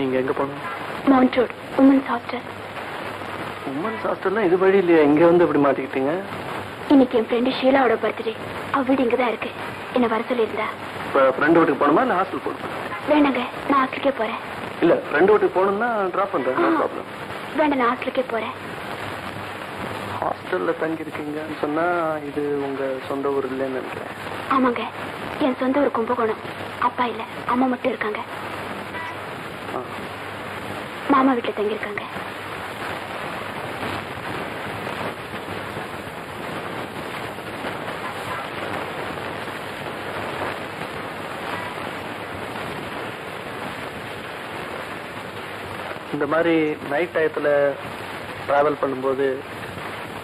நீங்க எங்க போகணும்? Mount Road women's hostel. Women's ஹாஸ்டல்னா இது வழி இல்லையா? இங்க வந்து இப்படி மாட்டிக்கிட்டீங்க? இன்னைக்கு என் ஃப்ரெண்டு ஷீலாவோட பர்த்டே. அவ வீடு இங்கதான் இருக்கு. என்ன வர சொல்லியிருந்தா. ஃப்ரெண்ட் வீட்டுக்கு போகணுமா இல்ல ஹாஸ்டல் போகணுமா? வேண்டாங்க, நான் ஹாஸ்டலுக்கே போறேன். இல்ல ஃப்ரெண்ட் வீட்டுக்கு போகணும்னா டிராப் பண்றேன். No problem. வேண்டாம், நான் ஹாஸ்டலுக்கே போறேன். ஹாஸ்டல்ல தங்கி இருக்கீங்கன்னு சொன்னா இது உங்க சொந்த ஊர் இல்லைன்னு நினைக்கிறேன். ஆமாங்க, என் சொந்த ஊர் கும்பகோணம். அப்பா இல்ல, அம்மா மட்டும் இருக்காங்க. மாமா வீட்டுல தங்கி இருக்காங்க. இந்த மாதிரி நைட் டயத்துல டிராவல் பண்ணும்போது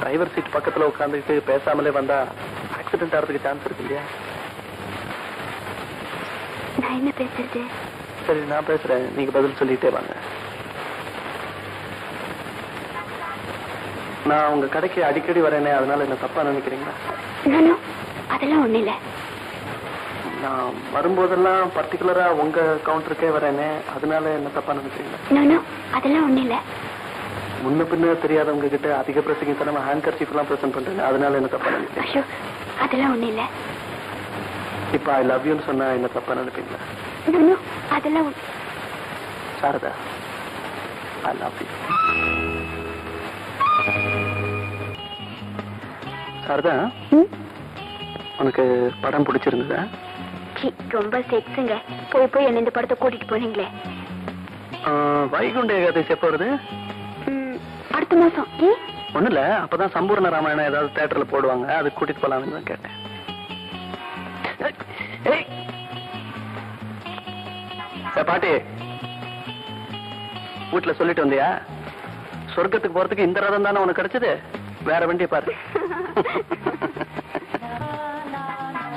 டிரைவர் சீட் பக்கத்துல உட்காந்துக்கிட்டு பேசாமலே வந்தா ஆக்சிடென்ட் ஆகிறதுக்கு சான்ஸ் இருக்கு இல்லையா? நான் என்ன பேசுறது? சரி, நான் பேசுறேன், நீங்க பதில் சொல்லிட்டே வாங்க. நான் உங்க கடைக்கு அடிக்கடி வரேனே, அதனால என்ன தப்பா நினைக்கிறீங்களா? அதெல்லாம் ஒண்ணு இல்ல. நான் வரும்போதெல்லாம் பர்டிகுலரா உங்க கவுண்டருக்கே வரேனே, அதனால என்ன தப்பா நினைக்கிறீங்களா? அதெல்லாம் ஒண்ணு இல்ல. முன்ன பின்ன தெரியாதவங்க கிட்ட அதிக பிரசங்கித்தனமா ஹேண்ட் கர்ச்சீஃப் எல்லாம் பிரசன்ட் பண்றேன், அதனால என்ன தப்பா நினைக்கிறீங்க? அதெல்லாம் ஒண்ணு இல்ல. இப்ப ஐ லவ் யூன்னு சொன்னா என்ன தப்பா நினைப்பீங்களா? அதெல்லாம் Sarada, I love you. Sarada, உனக்கு படம் பிடிச்சிருந்ததா? ரொம்ப செக்ஸுங்க. போய் போய் என்ன இந்த படத்தை கூட்டிட்டு போனீங்களே. வைகுண்ட ஏகாதசி எப்போ வருது? அடுத்த மாசம். ஒண்ணு இல்ல, அப்பதான் சம்பூர்ண ராமாயணம் ஏதாவது தியேட்டர்ல போடுவாங்க, அது கூட்டிட்டு போலாம்னு தான் கேட்டேன். பாட்டி, வீட்டுல சொல்லிட்டு வந்தியா? சொர்க்கத்துக்கு போறதுக்கு இந்த ரதம் தானே உனக்கு கிடைச்சது, வேற வண்டியை பாரு.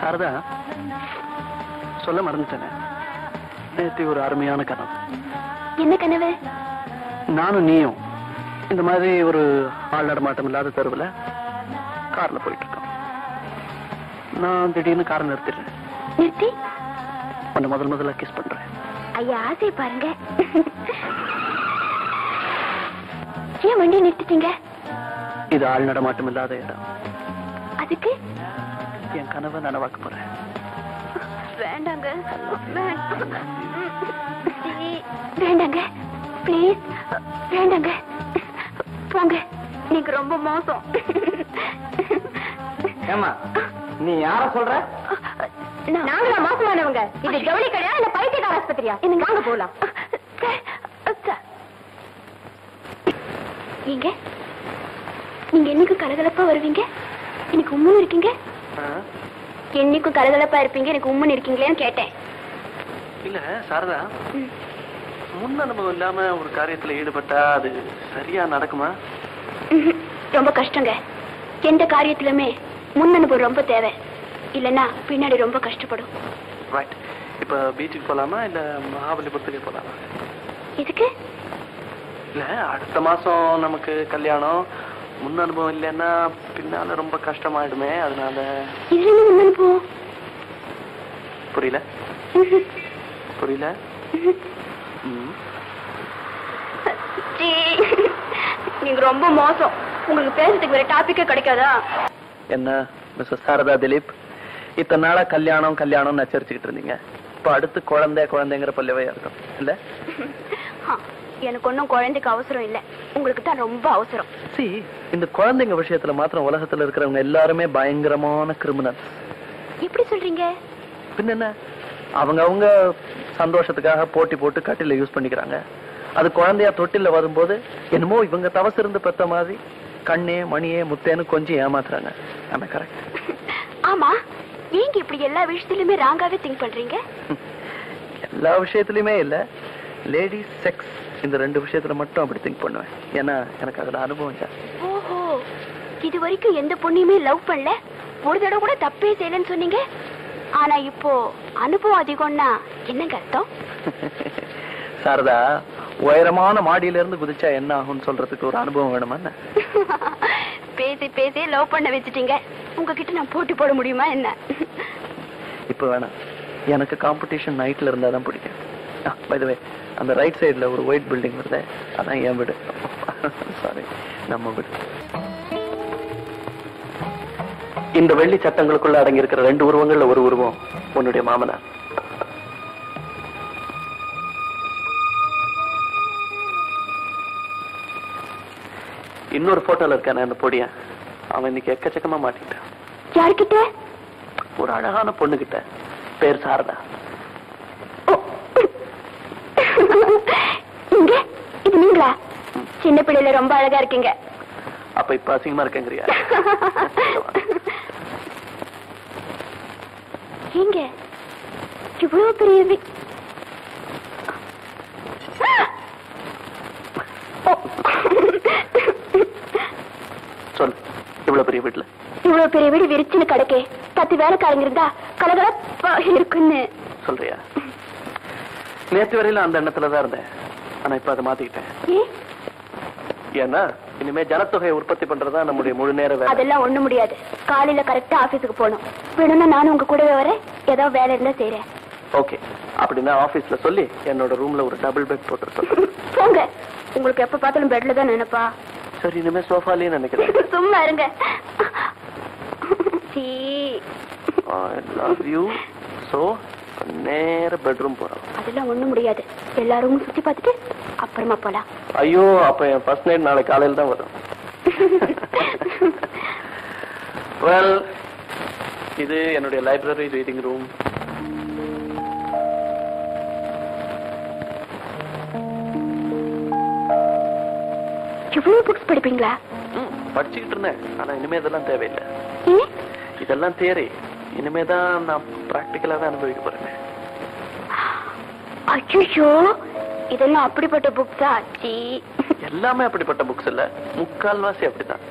சாரதா, சொல்ல மறந்துட்டேன், நேற்று ஒரு அருமையான கனவு. என்ன கனவு? நானும் நீயும் இந்த மாதிரி ஒரு ஆள் நடமாட்டம் இல்லாத தெருவில் கார்ல போயிட்டு இருக்கோம். நான் திடீர்னு காரை நிறுத்திடுறேன். நிறுத்தி உன்னை முதல்ல கிஸ் பண்றேன். ஐயா, ஆசை பாருங்க. ஏன் வண்டியை நிறுத்திட்டீங்க? இது ஆள் நடமாட்டம் இல்லாத இடம். அதுக்கு என் கனவை நனவாக்க போறேன். வேண்டாங்க, வேண்டாங்க, பிளீஸ் வேண்டாங்க, போங்க. நீங்க ரொம்ப மோசம். ஏமா, நீ யார சொல்ற? நாங்களா மோசமானவங்க? இது ஜவுளி கடையா இல்ல பைத்தியக்கார ஆஸ்பத்திரியா? வாங்க போலாம். நீங்க என்னைக்கும் கலகலப்பா வருவீங்க, எனக்கு உண்மை இருக்கீங்க. என்னைக்கும் கலகலப்பா இருப்பீங்க, எனக்கு உண்மை இருக்கீங்களேன்னு கேட்டேன். இல்ல சாரதா, முன் அனுபவம் இல்லாம ஒரு காரியத்துல ஈடுபட்டா அது சரியா நடக்குமா? ரொம்ப கஷ்டங்க. எந்த காரியத்திலுமே முன் அனுபவம் ரொம்ப தேவை, இல்லன்னா பின்னாடி ரொம்ப கஷ்டப்படும். ரைட். இப்ப பீச்சுக்கு போலாமா இல்ல மகாபலிபுரத்துக்கு போலாமா? இதுக்கு இல்ல, அடுத்த மாசம் நமக்கு கல்யாணம். முன் அனுபவம் இல்லைன்னா பின்னால ரொம்ப கஷ்டமாயிடுமே, அதனால. இதுல என்ன முன் அனுபவம்? புரியல புரியல. நீங்க ரொம்ப மோசம். உங்களுக்கு பேசுறதுக்கு வேற டாபிக்கே கிடைக்காதா? என்ன மிஸ்ஸஸ் சாரதா திலீப், இத்தனை நாளா கல்யாணம் கல்யாணம் நச்சரிச்சுக்கிட்டு இருந்தீங்க, இப்ப அடுத்து குழந்தைங்கிற பல்லவே இருக்கும் இல்ல? எனக்கு ஒன்னும் குழந்தைக்கு அவசரம் இல்ல, உங்களுக்கு தான் ரொம்ப அவசரம். இந்த குழந்தைங்க விஷயத்துல மாத்திரம் உலகத்துல இருக்கிறவங்க எல்லாருமே பயங்கரமான கிரிமினல். எப்படி சொல்றீங்க? பின்ன என்ன, அவங்க சந்தோஷத்துக்காக போட்டி போட்டு கட்டில யூஸ் பண்ணிக்கிறாங்க. அது குழந்தையா தொட்டில வரும்போது என்னமோ இவங்க தவசு இருந்து பெத்த மாதிரி கண்ணே மணியே முத்தேன்னு கொஞ்சம் ஏமாத்துறாங்க. ஆமா, கரெக்ட். ஆமா, நீங்க இப்படி எல்லா விஷயத்திலுமே ராங்காவே திங்க் பண்றீங்க. எல்லா விஷயத்திலுமே இல்ல, லேடிஸ் செக்ஸ் இந்த ரெண்டு விஷயத்துல மட்டும் அப்படி திங்க் பண்ணுவேன். ஏன்னா எனக்கு அதுல அனுபவம் ஜாஸ்தி. ஓஹோ, இது வரைக்கும் எந்த பொண்ணையுமே லவ் பண்ணல, ஒரு தடவை கூட தப்பே செய்யலன்னு சொன்னீங்க. ஆனா இப்போ அனுபவம் அதிகம்னா என்னங்க அர்த்தம்? சாரதா, உயரமான மாடியில இருந்து குதிச்சா என்ன ஆகும்னு சொல்றதுக்கு ஒரு அனுபவம் வேணுமா? பேசி பேசி லவ் பண்ண வச்சுட்டீங்க, உங்ககிட்ட நான் போட்டி போட முடியுமா என்ன? இப்ப வேணாம், எனக்கு காம்படிஷன் நைட்ல இருந்தாதான் பிடிக்கும். பை தி வே, அந்த ரைட் சைடுல ஒரு ஒயிட் பில்டிங் வருது, அதான் என் வீடு. சாரி, நம்ம வீடு. இந்த வெள்ளி சட்டங்களுக்குள்ள அடங்கி இருக்கிற 2 உருவங்கள்ல ஒரு உருவம் உன்னுடைய மாமனார். இன்னொரு போட்டோல இருக்கான அந்த பொடியா, அவன் இன்னைக்கு எக்கச்சக்கமா மாட்டிக்கிட்டான். யார்கிட்ட? ஒரு அழகான பொண்ணு கிட்ட, பேர் சாரதா. இங்க இது நீங்களா? சின்ன பிள்ளைல ரொம்ப அழகா இருக்கீங்க. அப்ப இப்ப அசிங்கமா இருக்கேங்கிறியா? எங்க இவ்வளவு பெரிய சொல்லு, இவ்வளவு பெரிய வீட்டுல இவ்வளவு பெரிய வீடு விரிச்சுன்னு கிடக்கே, 10 வேலைக்காரங்க இருந்தா கலகலப்பா இருக்குன்னு சொல்றியா? நேற்று வரையில அந்த எண்ணத்துலதான் இருந்தேன், ஆனா இப்ப அதை மாத்திக்கிட்டேன். ஏன்னா இனிமே ஜனத்தொகையை உற்பத்தி பண்றதா நம்முடைய முழு நேர வேலை. அதெல்லாம் ஒண்ணு முடியாது. காலையில கரெக்டா ஆபீஸுக்கு போகணும். வேணும்னா நானும் உங்க கூடவே வரேன், ஏதாவது வேலை இருந்தா செய்யறேன். ஓகே, அப்படின்னா ஆபீஸ்ல சொல்லி என்னோட ரூம்ல ஒரு டபுள் பெட் போட்டு சொல்லு. போங்க, உங்களுக்கு எப்ப பார்த்தாலும் பெட்ல தான் நினைப்பா. சரி, இனிமே சோஃபாலே நினைக்கிறேன். சும்மா இருங்க. I love you. So நேர பெட்ரூம் போறோம். அதெல்லாம் ஒண்ணும் முடியாது. எல்லாரும் சுத்தி பார்த்துட்டு அப்புறமா போலாம். ஐயோ, அப்ப என் ஃபர்ஸ்ட் நைட் நாளை காலையில தான் வரும். வெல், இது என்னுடைய லைப்ரரி ரீடிங் ரூம். இவ்வளவு புக்ஸ் படிப்பீங்களா? படிச்சுக்கிட்டு இருந்தேன், ஆனா இனிமே இதெல்லாம் தேவையில்லை. இதெல்லாம் தியரி, இனிமேதான் நான் பிராக்டிக்கலாவே அனுபவிக்க போறேன். ஐயோ, இதெல்லாம் அப்படிப்பட்ட புக்ஸா? எல்லாமே அப்படிப்பட்ட புக்ஸ் இல்ல, முக்கால்வாசி அப்படிதான்.